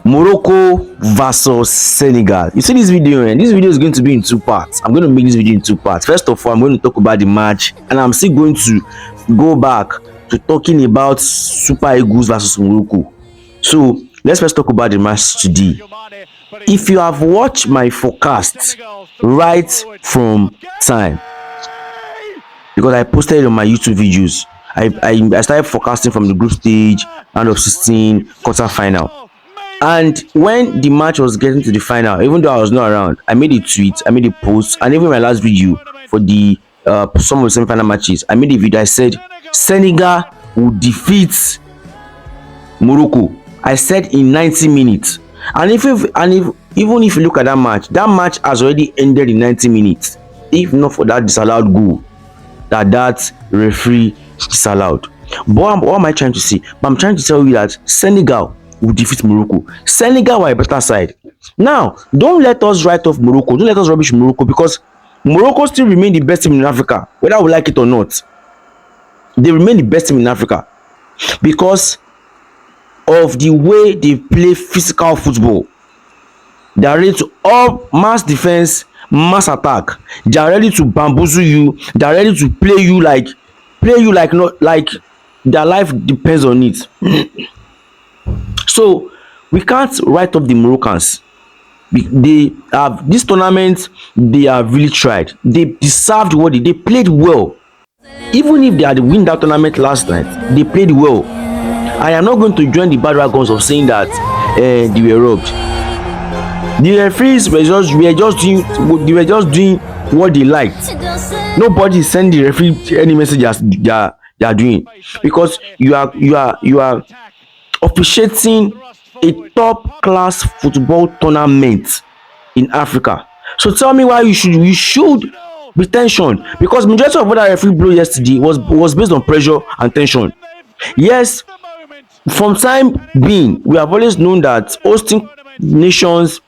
Morocco versus Senegal. You see this video, and this video is going to be in two parts. I'm going to make this video in two parts. First of all, I'm going to talk about the match, and I'm still going to go back to talking about Super Eagles versus Morocco. So let's first talk about the match today. If you have watched my forecast right from time, because I posted it on my YouTube videos, I started forecasting from the group stage, round of 16, quarter final. And when the match was getting to the final, even though I was not around, I made a tweet, I made a post, and even my last video for the some of the semi-final matches, I made a video. I said Senegal will defeat Morocco. I said in 90 minutes. And even if you look at that match has already ended in 90 minutes. If not for that disallowed goal that referee disallowed. But what am I trying to say? But I'm trying to tell you that Senegal will defeat Morocco. Senegal were a better side. Now, don't let us write off Morocco. Don't let us rubbish Morocco, because Morocco still remain the best team in Africa, whether we like it or not. They remain the best team in Africa because of the way they play physical football. They are ready to up mass defense, mass attack. They are ready to bamboozle you. They are ready to play you like not like their life depends on it. So we can't write off the Moroccans. They have this tournament. They have really tried. They deserved what they played well. Even if they had win that tournament last night, they played well. I am not going to join the bad wagons of saying that they were robbed. The referees were just doing what they liked. Nobody send the referee any message as they are doing, because you are officiating a top class football tournament in Africa. So tell me why you should be tension, because majority of what that referee blew yesterday was based on pressure and tension. Yes, from time being, we have always known that hosting nations,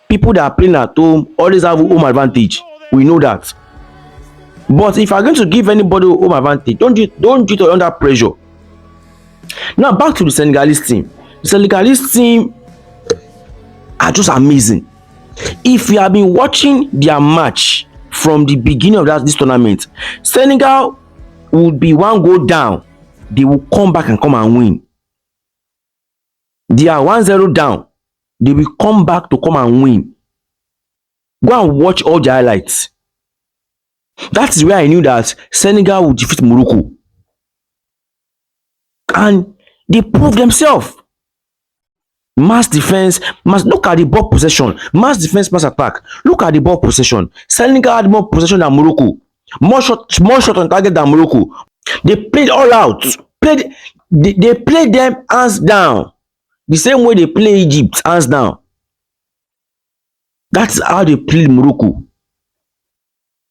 people that are playing at home always have home advantage. We know that. But if you are going to give anybody home advantage, don't do it under pressure. Now back to the Senegalese team. The Senegalese team are just amazing. If you have been watching their match from the beginning of this tournament, Senegal would be one goal down. They will come back and win. They are 1-0 down. They will come back to come and win. Go and watch all the highlights. That is where I knew that Senegal would defeat Morocco. And they proved themselves. Mass defense, look at the ball possession. Mass defense, mass attack. Look at the ball possession. Senegal had more possession than Morocco. More shot on target than Morocco. They played all out. They played them hands down. The same way they play Egypt, hands down. That's how they played Morocco.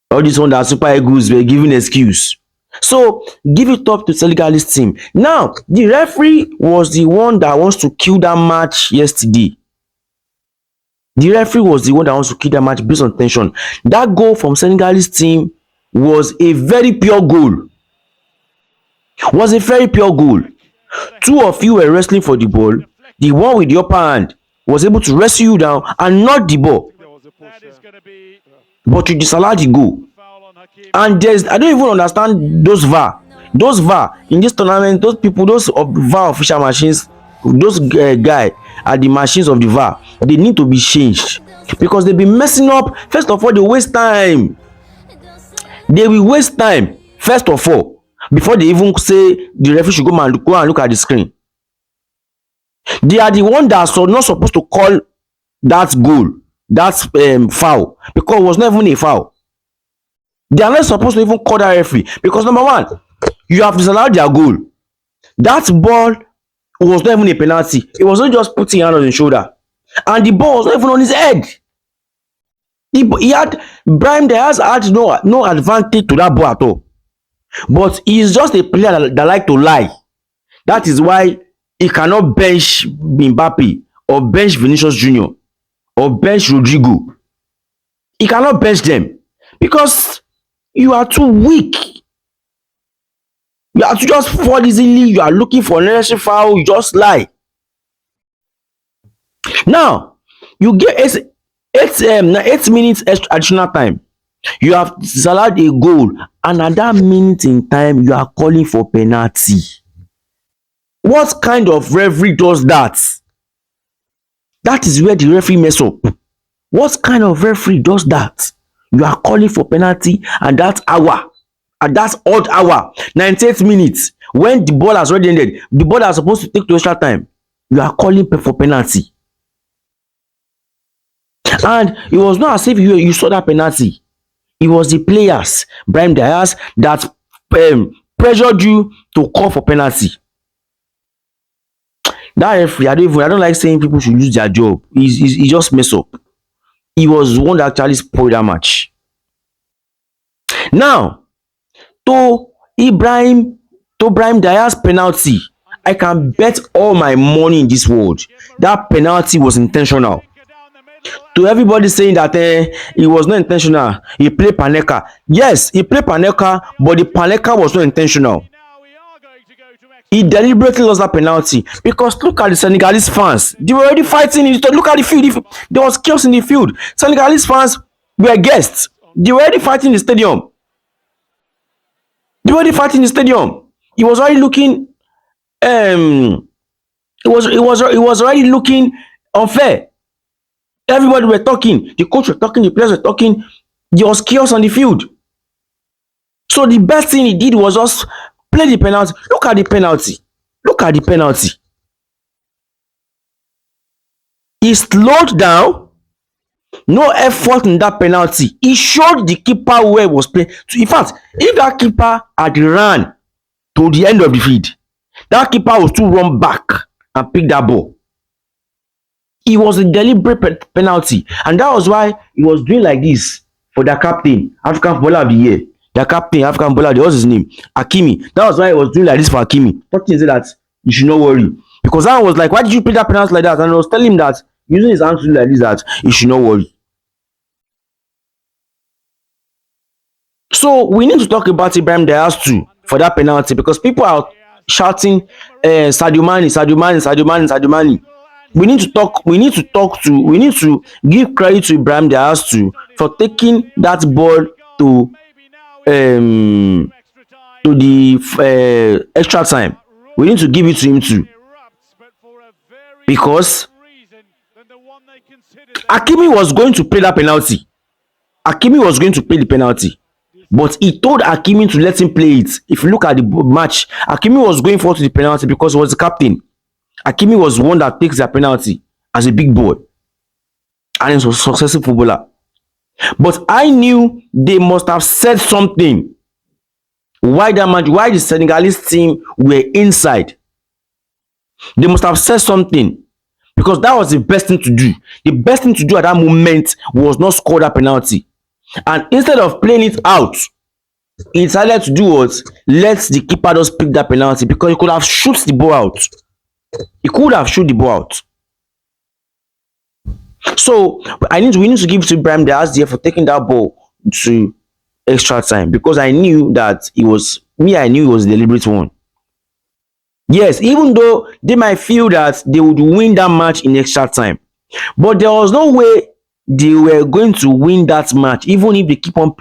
All this one that Super Eagles were giving excuse. So give it up to Senegalese team. Now the referee was the one that wants to kill that match yesterday. The referee was the one that wants to kill that match based on tension. That goal from Senegalese team was a very pure goal. Two of you were wrestling for the ball. The one with the upper hand was able to wrestle you down and not the ball. But you disallowed the goal. And I don't even understand those VAR. Those VAR in this tournament, those people, those VAR official machines, those guys at the machines of the VAR, they need to be changed, because they've been messing up. First of all, they waste time. They will waste time, first of all, before they even say the referee should go and look at the screen. They are the one that are not supposed to call that goal, that foul, because it was not even a foul. They are not supposed to even call that referee, because number one, you have disallowed their goal. That ball was not even a penalty. It was not just putting hand on his shoulder, and the ball was not even on his head. He had Brahim Diaz had no advantage to that ball at all. But he is just a player that like to lie. That is why he cannot bench Mbappe or bench Vinicius Junior or bench Rodrigo. He cannot bench them because you are too weak. You have to just fall easily. You are looking for unnecessary foul. You just lie. Now you get 8 minutes extra additional time. You have disallowed a goal, and at that minute in time you are calling for penalty. What kind of referee does that? That is where the referee mess up. What kind of referee does that? You are calling for penalty at that hour, at that odd hour, 98 minutes, when the ball has already ended, the ball is supposed to take to extra time. You are calling for penalty. And it was not as if you saw that penalty. It was the players, Brahim Diaz, that pressured you to call for penalty. That referee, I don't like saying people should lose their job. He just mess up. He was the one that actually spoiled that match. Now, to Brahim Diaz penalty, I can bet all my money in this world that penalty was intentional. To everybody saying that it was not intentional, he played Paneka. Yes, he played Paneka, but the Paneka was not intentional. He deliberately lost that penalty because look at the Senegalese fans. They were already fighting in the, look at the field. There was chaos in the field. Senegalese fans were guests. They were already fighting in the stadium. They were already fighting in the stadium. It was already looking it was already looking unfair. Everybody were talking. The coach were talking. The players were talking. There was chaos on the field. So the best thing he did was just play the penalty. Look at the penalty. Look at the penalty. He slowed down. No effort in that penalty. He showed the keeper where he was playing. In fact, if that keeper had ran to the end of the field, that keeper would still run back and pick that ball. It was a deliberate penalty, and that was why he was doing like this for the captain, African Footballer of the Year. The captain, African Footballer, what's his name? Hakimi. That was why he was doing like this for Hakimi. Talking that you should not worry. Because I was like, why did you play that penalty like that? And I was telling him that using his hands to do like this, that he should not worry. So we need to talk about Ibrahim Diaz too for that penalty, because people are shouting Sadio Mane, Sadio Mane, Sadio Mane, Sadio Mane. We need to give credit to Ibrahim Diaz too for taking that ball to the extra time. We need to give it to him too, because Hakimi was going to play that penalty. Hakimi was going to play the penalty, but he told Hakimi to let him play it. If you look at the match, Hakimi was going forward to the penalty because he was the captain. Hakimi was the one that takes that penalty as a big boy, and he's a successful footballer. But I knew they must have said something. Why that match? Why the Senegalese team were inside? They must have said something, because that was the best thing to do. The best thing to do at that moment was not score that penalty. And instead of playing it out, he decided to do was let the keeper just pick that penalty, because he could have shoot the ball out. He could have shoot the ball out. So we need to give it to Ibrahim Diaz there for taking that ball to extra time, because I knew that it was me. I knew it was a deliberate one. Yes, even though they might feel that they would win that match in extra time, but there was no way they were going to win that match, even if they keep on